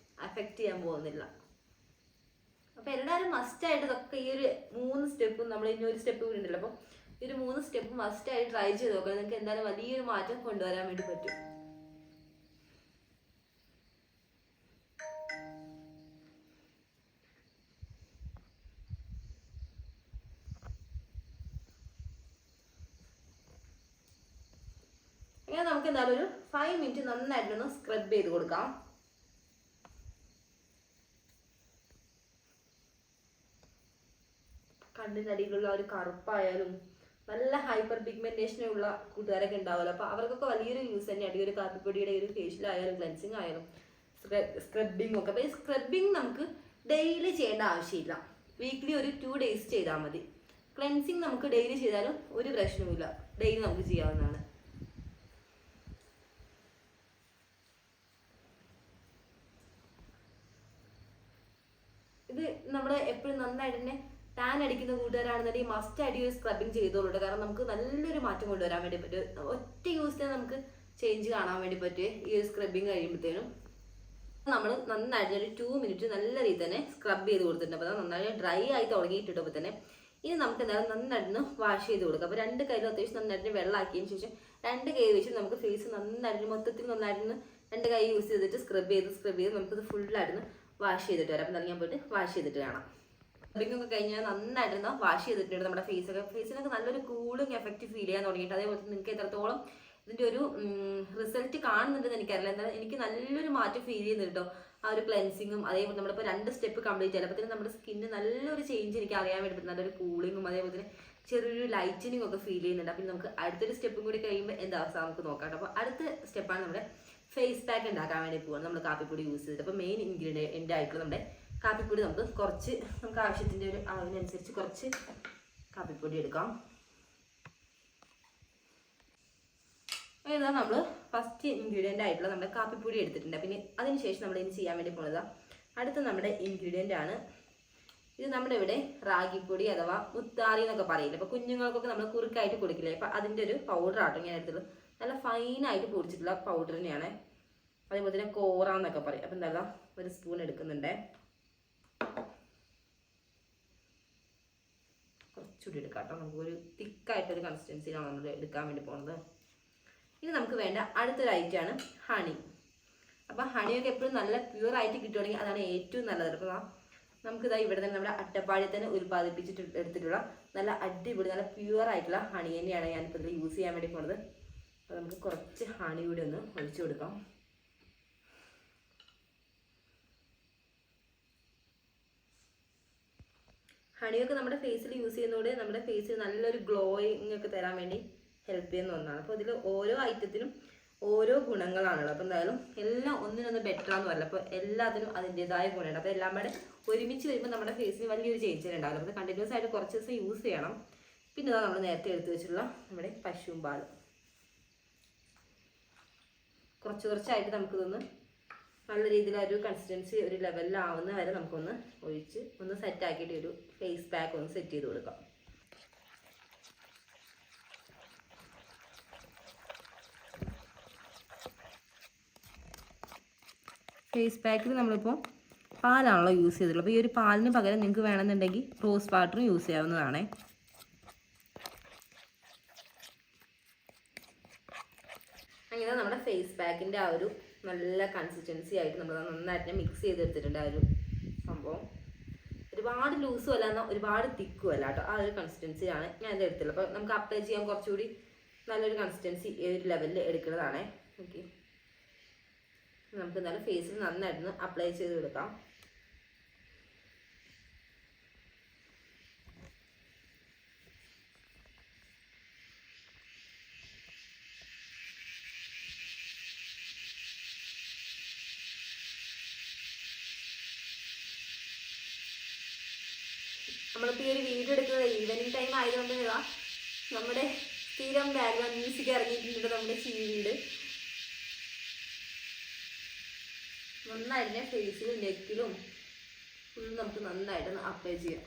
അഫക്റ്റ് ചെയ്യാൻ പോകുന്നില്ല. അപ്പോൾ എല്ലാവരും മസ്റ്റായിട്ട് ഇതൊക്കെ ഈ ഒരു 3 സ്റ്റെപ്പും നമ്മൾ ഇനി ഒരു സ്റ്റെപ്പ് കൂടി ഉണ്ടല്ലോ, അപ്പോൾ ഈ ഒരു 3 സ്റ്റെപ്പ് മസ്റ്റായിട്ട് ട്രൈ ചെയ്ത് നോക്കാം. നിങ്ങൾക്ക് എന്തായാലും വലിയൊരു മാറ്റം കൊണ്ടുവരാൻ വേണ്ടി പറ്റും. അങ്ങനെ നമുക്ക് എന്തായാലും ഒരു 5 മിനിറ്റ് നന്നായിട്ടൊന്ന് സ്ക്രബ് ചെയ്ത് കൊടുക്കാം. കണ്ണിൻ്റെ അടിയിലുള്ള ഒരു കറുപ്പായാലും നല്ല ഹൈപ്പർ പിഗ്മെന്റേഷനുള്ള കൂട്ടുകാരൊക്കെ ഉണ്ടാവുമല്ലോ, അപ്പോൾ അവർക്കൊക്കെ വലിയൊരു യൂസ് തന്നെയാണ് ഈ ഒരു കാപ്പിപ്പൊടിയുടെ ഒരു ഫേഷ്യലായാലും ക്ലെൻസിങ് ആയാലും സ്ക്രബിങ്ങും ഒക്കെ. അപ്പോൾ ഈ സ്ക്രബിങ് നമുക്ക് ഡെയിലി ചെയ്യേണ്ട ആവശ്യമില്ല. വീക്ക്ലി ഒരു 2 ഡേയ്സ് ചെയ്താൽ മതി. ക്ലെൻസിങ് നമുക്ക് ഡെയിലി ചെയ്താലും ഒരു പ്രശ്നവുമില്ല, ഡെയിലി നമുക്ക് ചെയ്യാവുന്നതാണ്. ഇത് നമ്മൾ എപ്പോഴും നന്നായിട്ട് തന്നെ ടാൻ അടിക്കുന്ന കൂട്ടുകാരാണെന്നുണ്ടെങ്കിൽ മസ്റ്റ് ആയിട്ട് ഒരു സ്ക്രബിങ് ചെയ്തോളൂ. കാരണം നമുക്ക് നല്ലൊരു മാറ്റം കൊണ്ടുവരാൻ വേണ്ടി പറ്റും. ഒറ്റ യൂസിൽ നമുക്ക് ചേഞ്ച് കാണാൻ വേണ്ടി പറ്റും ഈ ഒരു സ്ക്രബിങ് കഴിയുമ്പോഴത്തേനും. നമ്മൾ നന്നായിട്ട് ഒരു 2 മിനിറ്റ് നല്ല രീതിയിൽ തന്നെ സ്ക്രബ് ചെയ്ത് കൊടുത്തിട്ടുണ്ട്. അപ്പോൾ നന്നായി ഡ്രൈ ആയി തുടങ്ങിയിട്ടുണ്ടപ്പോൾ തന്നെ ഇനി നമുക്ക് എന്തായാലും നന്നായിട്ട് വാഷ് ചെയ്ത് കൊടുക്കാം. അപ്പോൾ 2 കൈയിലും അത്യാവശ്യം നന്നായിട്ട് വെള്ളമാക്കിയതിന് ശേഷം 2 കൈ വെച്ച് നമുക്ക് ഫേസ് നന്നായിട്ട് മൊത്തത്തിൽ നന്നായിട്ട് 2 കൈ യൂസ് ചെയ്തിട്ട് സ്ക്രബ് ചെയ്ത് നമുക്കത് ഫുള്ളായിട്ട് വാഷ് ചെയ്തിട്ട് വരാം. അപ്പം ഞാൻ പോയിട്ട് വാഷ് ചെയ്തിട്ട് കാണാം. സ്ക്രബിംഗ് ഒക്കെ കഴിഞ്ഞാൽ നന്നായിട്ട് വാഷ് ചെയ്തിട്ടുണ്ട്. നമ്മുടെ ഫേസിനൊക്കെ നല്ലൊരു കൂളിംഗ് എഫക്റ്റ് ഫീൽ ചെയ്യാൻ തുടങ്ങിയിട്ട്. അതേപോലെ നിങ്ങൾക്ക് എത്രത്തോളം ഇതിൻ്റെ ഒരു റിസൾട്ട് കാണുന്നുണ്ടെന്ന് എനിക്കറിയില്ല. എന്തായാലും എനിക്ക് നല്ലൊരു മാറ്റം ഫീൽ ചെയ്യുന്നുണ്ട് കേട്ടോ. ആ ഒരു ക്ലെൻസിങ്ങും അതേപോലെ നമ്മളിപ്പോൾ 2 സ്റ്റെപ്പ് കംപ്ലീറ്റ് ചെയ്യാം. അപ്പോൾ നമ്മുടെ സ്കിന്നിന് നല്ലൊരു ചേഞ്ച് എനിക്ക് അറിയാൻ വേണ്ടി പറ്റും. നല്ലൊരു കൂളിങ്ങും അതേപോലെ തന്നെ ചെറിയൊരു ലൈറ്റനിങ് ഒക്കെ ഫീൽ ചെയ്യുന്നുണ്ട്. അപ്പോൾ നമുക്ക് അടുത്തൊരു സ്റ്റെപ്പും കൂടി കഴിയുമ്പോൾ എന്താ അവസ്ഥ നമുക്ക് നോക്കാം. അപ്പോൾ അടുത്ത സ്റ്റെപ്പാണ് നമ്മുടെ ഫേസ് പാക്ക് ഉണ്ടാക്കാൻ വേണ്ടി പോകുന്നത്. നമ്മൾ കാപ്പിപ്പൊടി യൂസ് ചെയ്തിട്ട് അപ്പോൾ മെയിൻ ഇൻഗ്രീഡിയൻ്റ് ആയിട്ടുള്ള നമ്മുടെ കാപ്പിപ്പൊടി നമുക്ക് ആവശ്യത്തിൻ്റെ ഒരു അളവിനനുസരിച്ച് കുറച്ച് കാപ്പിപ്പൊടി എടുക്കാം. ഇതാ നമ്മൾ ഫസ്റ്റ് ഇൻഗ്രീഡിയൻ്റ് ആയിട്ടുള്ള നമ്മുടെ കാപ്പിപ്പൊടി എടുത്തിട്ടുണ്ട്. പിന്നെ അതിനുശേഷം നമ്മൾ ഇനി ചെയ്യാൻ വേണ്ടി പോകുന്നത് അടുത്ത നമ്മുടെ ഇൻഗ്രീഡിയൻ്റ് ആണ്. ഇത് നമ്മുടെ ഇവിടെ റാഗിപ്പൊടി അഥവാ മുത്താറി എന്നൊക്കെ പറയില്ല. അപ്പോൾ കുഞ്ഞുങ്ങൾക്കൊക്കെ നമ്മൾ കുറുക്കായിട്ട് കൊടുക്കില്ലേ, അപ്പോൾ അതിൻ്റെ ഒരു പൗഡർ ആട്ടോ ഞാൻ എടുത്തുള്ളൂ. നല്ല ഫൈനായിട്ട് പൊടിച്ചിട്ടുള്ള പൗഡർ തന്നെയാണ്. അതേപോലെ തന്നെ കോറ എന്നൊക്കെ പറയും. അപ്പം എന്താ ഒരു സ്പൂൺ എടുക്കുന്നുണ്ട്. കുറച്ചുകൂടി എടുക്കാം കേട്ടോ. നമുക്കൊരു തിക്കായിട്ടൊരു കൺസിസ്റ്റൻസിയിലാണ് നമ്മൾ എടുക്കാൻ വേണ്ടി പോകുന്നത്. ഇനി നമുക്ക് വേണ്ട അടുത്തൊരു ഐറ്റമാണ് ഹണി. അപ്പം ഹണിയൊക്കെ എപ്പോഴും നല്ല പ്യൂർ ആയിട്ട് കിട്ടുകയാണെങ്കിൽ അതാണ് ഏറ്റവും നല്ലത്. അപ്പോൾ നമുക്കിതാ ഇവിടെ തന്നെ നമ്മുടെ അട്ടപ്പാടിയിൽ തന്നെ ഉൽപ്പാദിപ്പിച്ചിട്ട് എടുത്തിട്ടുള്ള നല്ല അടിപൊളി നല്ല പ്യൂർ ആയിട്ടുള്ള ഹണി തന്നെയാണ് ഞാനിപ്പോൾ ഇതിൽ യൂസ് ചെയ്യാൻ വേണ്ടി പോകുന്നത്. അപ്പോൾ നമുക്ക് കുറച്ച് ഹണി കൂടി ഒന്ന് ഒഴിച്ചു കൊടുക്കാം. ഹണിയൊക്കെ നമ്മുടെ ഫേസിൽ യൂസ് ചെയ്യുന്നതോടെ നമ്മുടെ ഫേസിൽ നല്ലൊരു ഗ്ലോയിങ് ഒക്കെ തരാൻ വേണ്ടി ഹെൽപ്പ് ചെയ്യുന്ന ഒന്നാണ്. അപ്പോൾ ഇതിൽ ഓരോ ഐറ്റത്തിനും ഓരോ ഗുണങ്ങളാണുള്ളത്. അപ്പോൾ എന്തായാലും എല്ലാം ഒന്നിനൊന്ന് ബെറ്ററാന്ന് പറയില്ല. അപ്പോൾ എല്ലാത്തിനും അതിൻ്റെതായ ഗുണമുണ്ട്. അപ്പോൾ എല്ലാം കൂടെ ഒരുമിച്ച് വരുമ്പോൾ നമ്മുടെ ഫേസിന് വലിയൊരു ചേഞ്ച് ഉണ്ടാവില്ല. അപ്പോൾ കണ്ടിന്യൂസ് ആയിട്ട് കുറച്ച് ദിവസം യൂസ് ചെയ്യണം. പിന്നെ ഇതാ നമ്മൾ നേരത്തെ എടുത്ത് വെച്ചിട്ടുള്ള നമ്മുടെ പശുവും പാൽ കുറച്ചായിട്ട് നമുക്കിതൊന്ന് നല്ല രീതിയിൽ ഒരു കൺസിസ്റ്റൻസി ഒരു ലെവലിലാവുന്ന വരെ നമുക്കൊന്ന് ഒഴിച്ച് ഒന്ന് സെറ്റാക്കിയിട്ട് ഒരു ഫേസ് പാക്ക് ഒന്ന് സെറ്റ് ചെയ്ത് കൊടുക്കാം. ഫേസ് പാക്കിൽ നമ്മളിപ്പോൾ പാലാണല്ലോ യൂസ് ചെയ്തിട്ടുള്ളത്. അപ്പോൾ ഈ ഒരു പാലിന് പകരം നിങ്ങൾക്ക് വേണമെന്നുണ്ടെങ്കിൽ റോസ് വാട്ടറും യൂസ് ചെയ്യാവുന്നതാണ്. അങ്ങനെ നമ്മുടെ ഫേസ് പാക്കിൻ്റെ ആ ഒരു നല്ല കൺസിസ്റ്റൻസി ആയിട്ട് നമ്മൾ നന്നായിട്ട് മിക്സ് ചെയ്തെടുത്തിട്ടുണ്ട്. ആ ഒരു സംഭവം ഒരുപാട് ലൂസും അല്ല എന്നാൽ ഒരുപാട് തിക്കും അല്ല കേട്ടോ. ആ ഒരു കൺസിസ്റ്റൻസിയാണ് ഞാൻ ഇത് എടുത്തുള്ളത്. അപ്പോൾ നമുക്ക് അപ്ലൈ ചെയ്യാൻ കുറച്ചുകൂടി നല്ലൊരു കൺസിസ്റ്റൻസി ഈ ഒരു ലെവലിൽ എടുക്കുന്നതാണ്. ഓക്കെ, നമുക്ക് എന്നാലും ഫേസിൽ നന്നായിട്ടൊന്ന് അപ്ലൈ ചെയ്ത് കൊടുക്കാം. നമ്മളിപ്പോൾ ഈ ഒരു വീഡിയോ എടുക്കുന്നത് ഈവനിങ് ടൈം ആയതുകൊണ്ട് നമ്മുടെ സ്ഥിരം ബാക്ക്ഗ്രൗണ്ട് മ്യൂസിക് ഇറങ്ങിയിട്ടുണ്ട്. നമ്മുടെ വീട് നന്നായിട്ട് ഫേസിലും നെക്കിലും ഫുൾ നമുക്ക് നന്നായിട്ട് അപ്ലൈ ചെയ്യാം.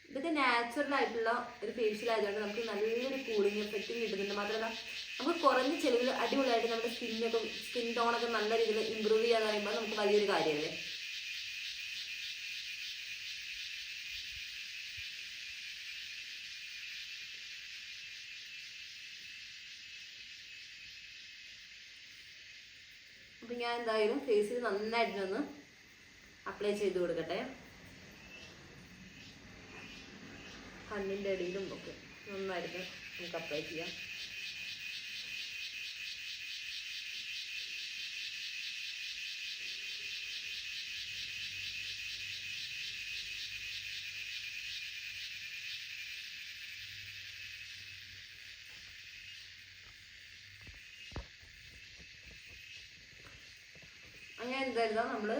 ഇതൊക്കെ നാച്ചുറൽ ആയിട്ടുള്ള ഒരു ഫേഷ്യൽ ആയതുകൊണ്ട് നമുക്ക് നല്ലൊരു കൂളിംഗ് എഫക്റ്റ് കിട്ടുന്നുണ്ട്. മാത്രമല്ല നമുക്ക് കുറഞ്ഞ ചെലവിൽ അടിപൊളിയായിട്ട് നമ്മുടെ സ്കിൻ ടോണൊക്കെ നല്ല രീതിയിൽ ഇമ്പ്രൂവ് ചെയ്യാന്ന് പറയുമ്പോൾ നമുക്ക് വലിയൊരു കാര്യമല്ലേ. അപ്പം ഞാൻ എന്തായാലും ഫേസിൽ നന്നായിട്ടൊന്ന് അപ്ലൈ ചെയ്ത് കൊടുക്കട്ടെ. കണ്ണിൻ്റെ അടിയിലും ഒക്കെ നന്നായിട്ട് നമുക്ക് അപ്ലൈ ചെയ്യാം. അങ്ങനെ എന്തായാലും നമ്മൾ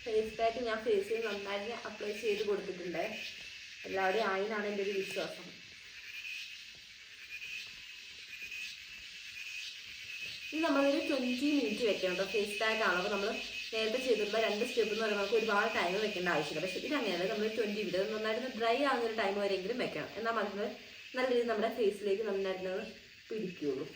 ഫേസ് പാക്ക് ഞാൻ ഫേസിൽ നന്നായിട്ട് അപ്ലൈ ചെയ്ത് കൊടുത്തിട്ടുണ്ട്. എല്ലാവരുടെയും ആയിന്നാണ് എൻ്റെ ഒരു വിശ്വാസം. ഇനി നമ്മളൊരു 20 മിനിറ്റ് വെക്കണം കേട്ടോ. ഫേസ് പാക്ക് ആണ്. അപ്പോൾ നമ്മൾ നേരത്തെ ചെയ്തിട്ടുള്ള 2 സ്റ്റെപ്പ് എന്ന് പറയുമ്പോൾ നമുക്ക് ഒരുപാട് ടൈം വെക്കേണ്ട ആവശ്യമില്ല. പക്ഷേ ഇതങ്ങനെയല്ല, നമ്മൾ 20 മിനിറ്റ് നന്നായിട്ട് ഡ്രൈ ആകുന്ന ഒരു ടൈം വരെയെങ്കിലും വെക്കണം. എന്നാൽ മാത്രമേ നല്ല രീതിയിൽ നമ്മുടെ ഫേസിലേക്ക് നന്നായിട്ട് പിടിക്കുകയുള്ളൂ.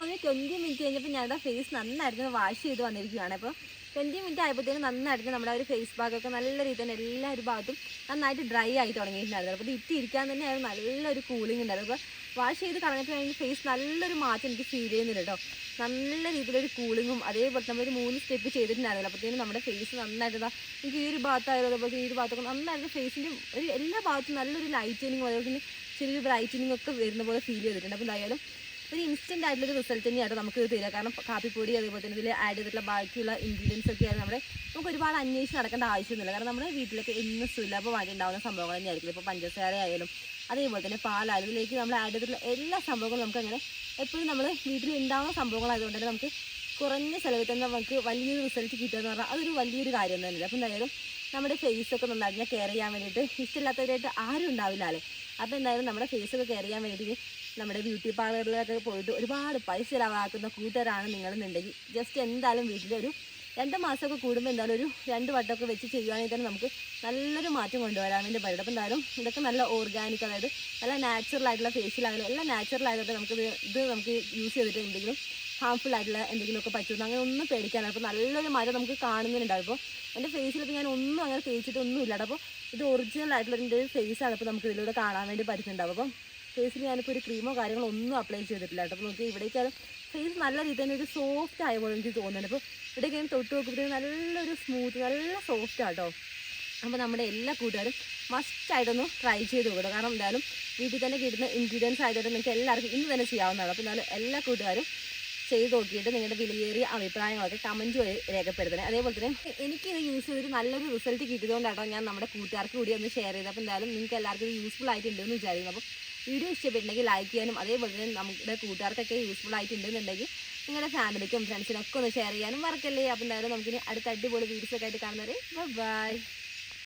അങ്ങനെ 20 മിനിറ്റ് കഴിഞ്ഞപ്പോൾ ഞങ്ങളുടെ ഫേസ് നന്നായിട്ട് വാഷ് ചെയ്ത് വന്നിരിക്കുകയാണ്. അപ്പോൾ 20 മിനിറ്റ് ആയപ്പോഴത്തേക്കും നന്നായിട്ട് നമ്മുടെ ഒരു ഫേസ് പാക്കൊക്കെ നല്ല രീതിയിൽ എല്ലാ ഒരു ഭാഗത്തും നന്നായിട്ട് ഡ്രൈ ആയി തുടങ്ങിയിട്ടുണ്ടായിരുന്നു. അപ്പോൾ ഇത് ഇട്ടിരിക്കാൻ തന്നെ നല്ലൊരു കൂളിംഗ് ഉണ്ടായിരുന്നു. അപ്പോൾ വാഷ് ചെയ്ത് കളഞ്ഞിട്ട് ഫേസ് നല്ലൊരു മാറ്റം എനിക്ക് ഫീൽ ചെയ്യുന്നുണ്ട് കേട്ടോ. നല്ല രീതിയിലൊരു കൂളിങ്ങും അതേപോലെ നമ്മളൊരു 3 സ്റ്റെപ്പ് ചെയ്തിട്ടുണ്ടായിരുന്നില്ല. അപ്പോഴത്തേനും നമ്മുടെ ഫേസ് നന്നായിട്ട് എനിക്ക് ഈ ഒരു ഭാഗത്തായാലും അതേപോലെ ഈ ഒരു ഭാഗത്തൊക്കെ നന്നായിട്ട് ഫേസിൻ്റെ ഒരു എല്ലാ ഭാഗത്തും നല്ലൊരു ലൈറ്റനിങ്ങും അതേപോലെ തന്നെ ചെറിയൊരു ബ്രൈറ്റനിങ് ഒക്കെ വരുന്ന പോലെ ഫീൽ ചെയ്തിട്ടുണ്ട്. അപ്പോൾ എന്തായാലും ഒരു ഇൻസ്റ്റൻ്റ് ആയിട്ടുള്ളൊരു റിസൾട്ട് തന്നെയാണ് നമുക്ക് ഇത് തരിക. കാരണം കാപ്പിപ്പൊടി അതേപോലെ തന്നെ ഇതിൽ ആഡ് ചെയ്തിട്ടുള്ള ബാക്കിയുള്ള ഇൻഗ്രീഡിയൻസ് ഒക്കെയാണ് നമുക്ക് ഒരുപാട് അന്വേഷിച്ച് നടക്കേണ്ട ആവശ്യമൊന്നുമില്ല. കാരണം നമ്മുടെ വീട്ടിലൊക്കെ എന്ന് സുലഭമായിട്ട് ഉണ്ടാകുന്ന സംഭവങ്ങൾ തന്നെയായിരിക്കും. ഇപ്പോൾ പഞ്ചസാര ആയാലും അതേപോലെ തന്നെ പാലായാലും ഇതിലേക്ക് നമ്മൾ ആഡ് ചെയ്തിട്ടുള്ള എല്ലാ സംഭവങ്ങളും നമുക്കങ്ങനെ എപ്പോഴും നമ്മൾ വീട്ടിൽ ഉണ്ടാകുന്ന സംഭവങ്ങളായതുകൊണ്ട് തന്നെ നമുക്ക് കുറഞ്ഞ ചിലവിൽ തന്നെ നമുക്ക് വലിയൊരു റിസൾട്ട് കിട്ടുക എന്ന് പറഞ്ഞാൽ അതൊരു വലിയൊരു കാര്യം തന്നെയല്ല. അപ്പോൾ എന്തായാലും നമ്മുടെ ഫേസൊക്കെ നന്നായിട്ട് കെയർ ചെയ്യാൻ വേണ്ടിയിട്ട് ഇഷ്ടമില്ലാത്തവരായിട്ട് ആരും ഉണ്ടാവില്ല അല്ലേ. അപ്പോൾ എന്തായാലും നമ്മുടെ ഫേസൊക്കെ കെയർ ചെയ്യാൻ വേണ്ടിയിട്ട് നമ്മുടെ ബ്യൂട്ടി പാർലറിലൊക്കെ പോയിട്ട് ഒരുപാട് പൈസ ചിലവാക്കുന്ന കൂട്ടുകാരാണ് നിങ്ങളെന്നുണ്ടെങ്കിൽ ജസ്റ്റ് എന്തായാലും വീട്ടിലൊരു 2 മാസമൊക്കെ കൂടുമ്പോൾ എന്തായാലും ഒരു 2 വട്ടമൊക്കെ വെച്ച് ചെയ്യുകയാണെങ്കിൽ തന്നെ നമുക്ക് നല്ലൊരു മാറ്റം കൊണ്ടുവരാൻ വേണ്ടി പറ്റും. അപ്പോൾ എന്തായാലും ഇതൊക്കെ നല്ല ഓർഗാനിക്, അതായത് നല്ല നാച്ചുറൽ ആയിട്ടുള്ള ഫേഷ്യലായാലും എല്ലാം നാച്ചുറൽ ആയതുകൊണ്ട് നമുക്ക് യൂസ് ചെയ്തിട്ട് എന്തെങ്കിലും ഹാംഫുൾ ആയിട്ടുള്ള എന്തെങ്കിലുമൊക്കെ പറ്റുന്നു അങ്ങനെ ഒന്നും പേടിക്കാനാണ്. അപ്പോൾ നല്ലൊരു മാറ്റം നമുക്ക് കാണുന്നുണ്ടാവും. അപ്പോൾ എൻ്റെ ഫേസിലിപ്പോൾ ഞാൻ ഒന്നും അങ്ങനെ തേച്ചിട്ടൊന്നും ഇല്ലാട്ടോ. അപ്പോൾ ഇത് ഒറിജിനൽ ആയിട്ടുള്ള എൻ്റെ ഫേസാണ് ഇപ്പോൾ നമുക്ക് ഇതിലൂടെ കാണാൻ വേണ്ടി പറ്റുന്നുണ്ടാവും. അപ്പം ഫേസിൽ ഞാനിപ്പോൾ ഒരു ക്രീമോ കാര്യങ്ങളോ ഒന്നും അപ്ലൈ ചെയ്തിട്ടില്ല കേട്ടോ. അപ്പോൾ നോക്കി ഇവിടേക്കാളും ഫേസ് നല്ല രീതിയിൽ തന്നെ ഒരു സോഫ്റ്റ് ആയ പോലെ എനിക്ക് തോന്നുന്നുണ്ട്. അപ്പോൾ ഇവിടേക്ക് ഞാൻ തൊട്ട് നോക്കുമ്പോഴത്തേക്കും നല്ലൊരു സ്മൂത്ത്, നല്ല സോഫ്റ്റ് ആട്ടോ. അപ്പോൾ നമ്മുടെ എല്ലാ കൂട്ടുകാരും മസ്റ്റായിട്ടൊന്ന് ട്രൈ ചെയ്ത് നോക്കണം. കാരണം എന്തായാലും വീട്ടിൽ തന്നെ കിട്ടുന്ന ഇൻഗ്രീഡിയൻസ് ആയതുകൊണ്ട് നിങ്ങൾക്ക് എല്ലാവർക്കും ഇന്ന് തന്നെ ചെയ്യാവുന്നതാണ്. അപ്പോൾ എന്നാലും എല്ലാ കൂട്ടുകാരും ചെയ്ത് നോക്കിയിട്ട് നിങ്ങളുടെ വിലയേറിയ അഭിപ്രായങ്ങളൊക്കെ കമൻറ്റ് വഴി രേഖപ്പെടുത്തണേ. അതേപോലെ തന്നെ എനിക്കിത് യൂസ് ചെയ്തൊരു നല്ലൊരു റിസൾട്ട് കിട്ടിയതുകൊണ്ടാട്ടോ ഞാൻ നമ്മുടെ കൂട്ടുകാർക്ക് കൂടി ഒന്ന് ഷെയർ ചെയ്തത്. അപ്പോൾ എന്തായാലും നിങ്ങൾക്ക് എല്ലാവർക്കും ഇത് യൂസ്ഫുൾ ആയിട്ടുണ്ടെന്ന് വിചാരിക്കുന്നു. അപ്പോൾ വീഡിയോ ഇഷ്ടപ്പെട്ടുണ്ടെങ്കിൽ ലൈക്ക് ചെയ്യാനും അതേപോലെ തന്നെ നമ്മുടെ കൂട്ടുകാർക്കൊക്കെ യൂസ്ഫുൾ ആയിട്ടുണ്ടെന്നുണ്ടെങ്കിൽ നിങ്ങളുടെ ഫാമിലിക്കും ഫ്രണ്ട്സിനൊക്കെ ഒന്ന് ഷെയർ ചെയ്യാനും മറക്കല്ലേ. അപ്പോൾ എന്തായാലും നമുക്കിനി അടുത്ത അടിപൊളി വീഡിയോസൊക്കെ ആയിട്ട് കാണുന്നവരെ ബൈ.